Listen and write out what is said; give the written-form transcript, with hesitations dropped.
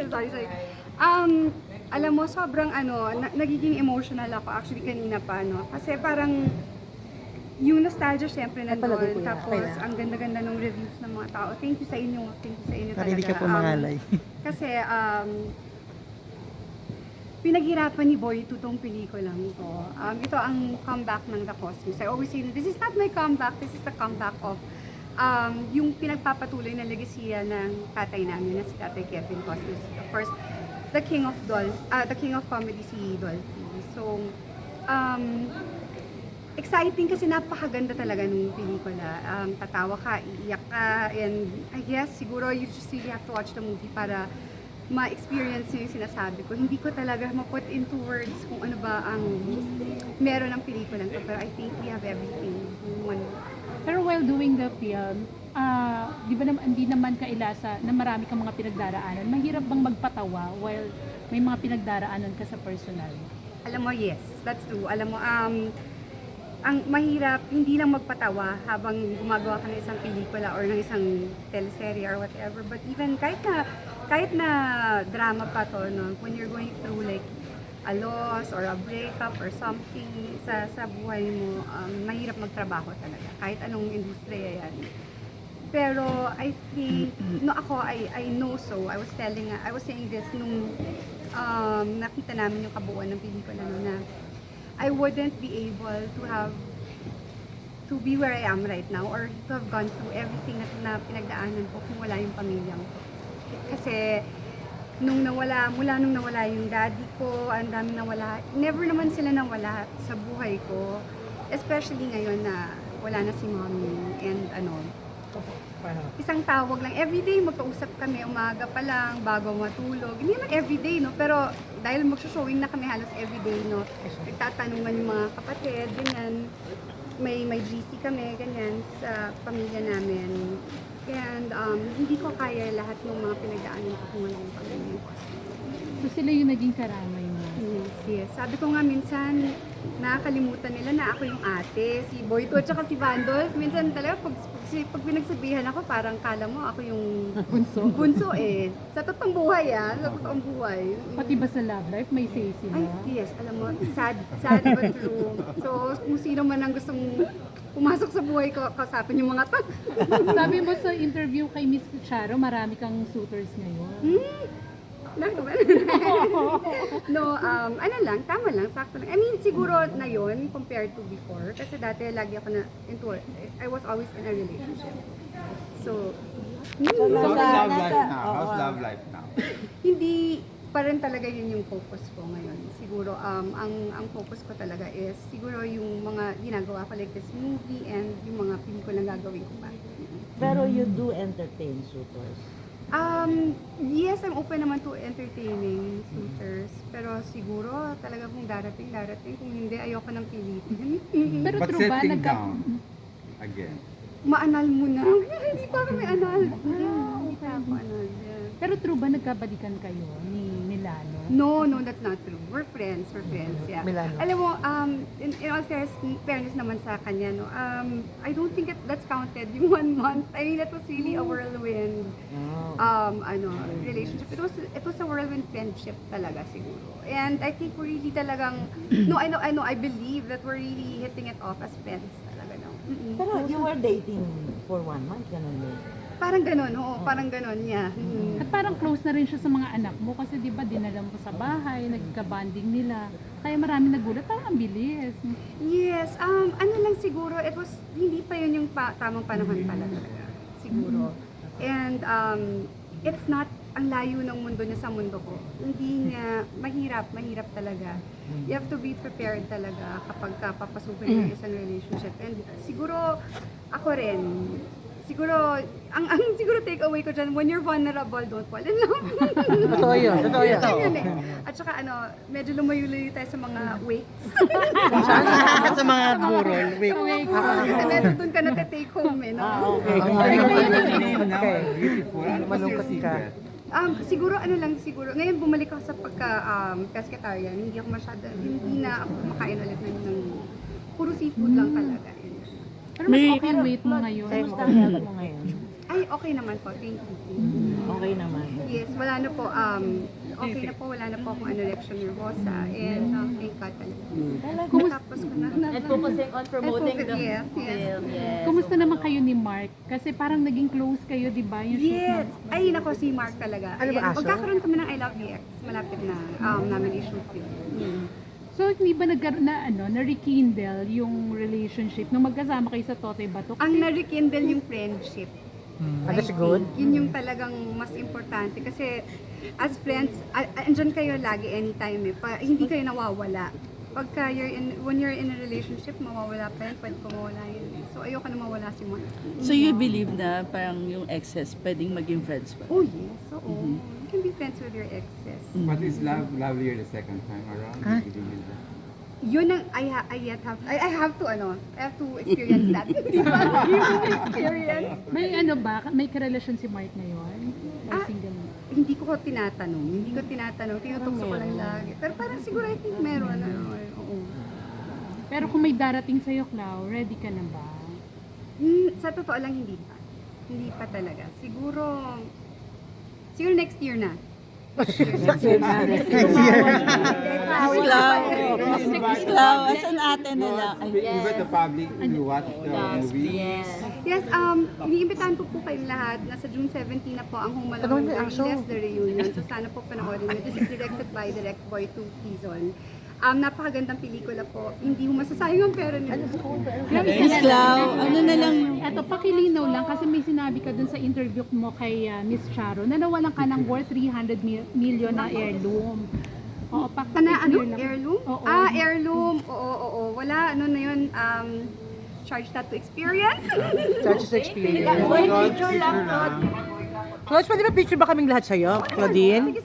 Sorry. Alam mo, sobrang nagiging emotional ako actually kanina pa, no? Kasi parang yung nostalgia syempre nandun, tapos ang ganda-ganda ng reviews ng mga tao. Thank you sa inyo talaga. Narinig ka po mangalay. Kasi pinaghirapan ni Boy itong pelikulang ito. Ito ang comeback ng The Cosmos. I always say, this is not my comeback, this is the comeback of yung pinagpapatuloy na legasiya ng tatay namin na si Tatay Kevin Cosmos. Of course, the king of comedy si Dolphy. So, exciting kasi napakaganda talaga nung pelikula. Tatawa ka, iiyak ka, and I guess siguro you just really have to watch the movie para ma-experience nyo yung sinasabi ko. Hindi ko talaga ma-put into words kung ano ba ang meron ng pelikula to, pero I think we have everything in one. Pero while doing the film, di ba naman, hindi naman kailasa na marami kang mga pinagdaraanan. Mahirap bang magpatawa while may mga pinagdaraanan ka sa personal? Alam mo, yes, that's true. Alam mo, ang mahirap, hindi lang magpatawa habang gumagawa ka ng isang pelikula or ng isang teleserye or whatever, but even kahit na drama pa to, no, when you're going through like a loss or a breakup or something sa buhay mo, mahirap magtrabaho talaga, kahit anong industriya yan. Pero I think, no, ako, I know so. I was saying this nung nakita namin yung kabuuan ng pelikula no, na I wouldn't be able to be where I am right now or to have gone through everything na pinagdaanan ko kung wala yung pamilyang ko. Kasi mula nung nawala yung daddy ko, ang dami nawala. Never naman sila nawala sa buhay ko. Especially ngayon na wala na si mommy and isang tawag lang. Everyday magkausap kami, umaga pa lang, bago matulog. Hindi naman everyday, no? Pero dahil magsushowing na kami halos everyday, no? Nagtatanungan yung mga kapatid, ganyan. May GC kami, ganyan, sa pamilya namin. And hindi ko kaya lahat ng mga pinagdaanan ko kung wala yung pamilya ko. So sila yung naging karamay mo? Yes. Sabi ko nga minsan, nakakalimutan nila na ako yung ate, si Boyto at saka si Vandolph. Minsan talaga pag pinagsabihan ako, parang kala mo ako yung bunso eh. Sa totoong buhay sa totoong buhay. Pati ba sa love life may say sila? Ay, yes, alam mo, sad but true. So, kung sino man ang gustong pumasok sa buhay ko, kausapin yung mga to. Sabi mo sa interview kay Miss Charo, marami kang suitors ngayon. No, tama lang, sakto lang. I mean, siguro na yun compared to before. Kasi dati lagi ako I was always in a relationship. So, How's love life now? How's love life now? hindi pa rin talaga yun yung focus ko ngayon. Siguro, ang focus ko talaga is siguro yung mga ginagawa ko like this movie and yung mga pelikulang gagawin ko pa. Pero you do entertain suitors? Yes, I'm open naman to entertaining suitors. Pero siguro talaga kung darating. Kung hindi, ayoko nang pilitin. Pero But true ba setting down again. Maanal mo na. Hindi pa kami anal. Hindi pa ako anal. Yeah. Pero true ba nagkabalikan kayo ni Lano? No, that's not true. We're friends, yeah. Milano. Alam mo, in all fairness naman sa kanya, no, I don't think that's counted, yung 1 month. I mean, that was really a whirlwind, relationship. It was a whirlwind friendship talaga siguro. And I think we're really talagang, I believe that we're really hitting it off as friends talaga, no. Pero you were dating for 1 month, ganun yun. Parang ganon, oo, parang ganon, yeah. At parang close na rin siya sa mga anak mo kasi di ba dinala mo sa bahay, nagka-bonding nila. Kaya marami nagulat, parang ang bilis. Yes, lang siguro, hindi pa yun yung tamang panahon pala talaga, siguro. And it's not, ang layo ng mundo niya sa mundo ko. Hindi niya, mahirap talaga. You have to be prepared talaga kapag papasukin ng isang relationship. And siguro, ako rin, siguro, ang siguro take away ko dyan, when you're vulnerable, don't fall in love. Totoo yun. Yun eh. At saka mga lumayo-layo tayo sa mga weights. Sa mga burol. Wait. Kasi doon ka na take home eh, no? Okay. Now, beautiful. Ano ba your secret? Siguro ngayon bumalik ako sa pescatarian, hindi na ako kumakain ulit ng puro seafood lang talaga. Pero mas okay ang weight mo ngayon. Kamusta ang health mo ngayon? Ay, okay naman po. Thank you. Okay naman. Yes, wala na po. Okay na po. Wala na po akong election nervosa. And thank God talaga. Tapos ko na. And focusing on promoting the Yes. film. Yes. Kumusta naman kayo ni Mark? Kasi parang naging close kayo, di ba? Yung shoot Yes! na- Ay, nako, si Mark talaga. Ano ba, Ayan, aso? magkakaroon kami ng I Love VX. Malapit na namin i-shoot yun. So, hindi ba nagkaroon na rekindle yung relationship nung magkasama kayo sa Totoy Batok? Ang na-rekindle yung friendship. That's I good. think Yun yung talagang mas importante. Kasi as friends, andyan kayo lagi anytime eh. Hindi kayo nawawala. Pagka when you're in a relationship, mawawala pa yan, pwede pa mawala yun. So ayoko na mawala si Mark. So you believe na parang yung exes pwedeng maging friends pa? Oh yes, oo. You can be friends with your exes. But is lovelier the second time around? Huh? Do you believe that? Yun ang I have to experience that. Di ba? Yung experience. May karelasyon si Mark ngayon? Or Ah, single na? Hindi ko tinatanong. Tinutukso ko lang lagi. Pero parang siguro I think meron. Oo. Pero kung may darating sa'yo, Clau, ready ka na ba? Sa totoo lang, hindi pa. Hindi pa talaga. Siguro next year na. Next year. Miss Clau, as an ate na lang. Invite the public to watch the movie. Yes. Yes, iniimbitahan ko po kayong lahat. Nasa June 17 na po ang Tanungin Humalong mo yung aso. Darkness, The Reunion. So sana po panoorin nyo. This is directed by Direct Boy 2 Quezon. Napakagandang pelikula po. Hindi mo masasayang ang pera nila. Miss Clau, ano na lang yung... Eto, pakilinaw lang kasi may sinabi ka dun sa interview mo kay Miss Charo na nawalan ka ng worth 300 million na heirloom. Oo, Ano? lang. Heirloom? Oo. Heirloom. Oo. Wala, ano na yun, charge that to experience. Charges experience. Picture lang po. Claude, pwede ba picture ba kaming lahat sa'yo, Claudine? Sige,